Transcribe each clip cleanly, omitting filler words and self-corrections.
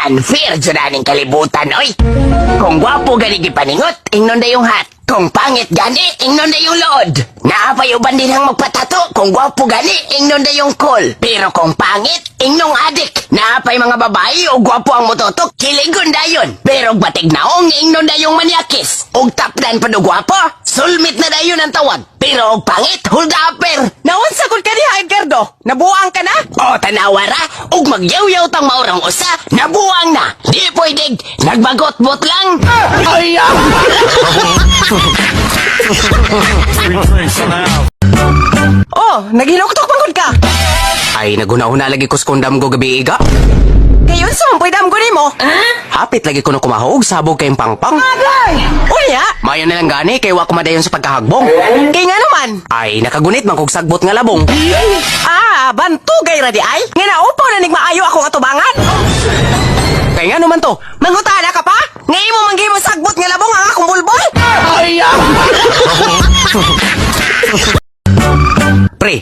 Unfair dyan na ning kalibutan, oy. Kung gwapo gani gipaningot, ingnon na yung hat. Kung pangit gani, ingnon na yung lood. Naapay uban din ang magpatato. Kung gwapo gani, ingnon na yung call. Pero kung pangit, ingnong adik. Naapay mga babae o gwapo ang mototok, kiligon na yun. Pero batig naong, ingnon na yung manyakis. Og tapdan pa do gwapo, sulmit na na yun ang tawag. Pero og pangit, hold upper. Naunsa gud ka diha, Edgardo? Nabuang ka na? O tanawara, og magyaw-yaw tang maurang usa, nabuang na. Di pwedeng, nagbagot-bot lang. Oh, naghinuktok pangod ka. Ay, naguna-una lagi ko skondam go gabi iga. Kayon sumpoy dam guni mo. Hapit lagi ko na kumahog, sabog kayong pangpang. Unya, Mayo na lang gani, kay wa ko madayon sa pagkahagbong. kay nga naman. Ay, nakagunit man kog sagbot nga labong. Bantugay ra di ay. Nga naupaw na nigmaayo akong atubangan. Kay nga naman to. Mangutana ka pa? Nga imo manggi mo sagbot nga labong ang akong bulbol. Pre,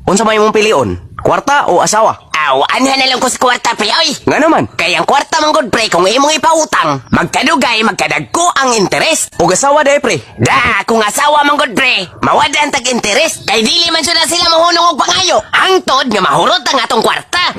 unsa may mong pilion? Kwarta o asawa? Anha na lang ko sa kwarta, pre, oy. Nga naman. Kaya ang kwarta man gud, pre, kung imong ipautang, magkadugay, magkadagko ang interes. O asawa day, pre. Da, kung asawa man gud, pre, mawad ang tag-interes. Kay dili man sila sila mahunong og pangayo. Hangtod nga mahurot ang atong kwarta.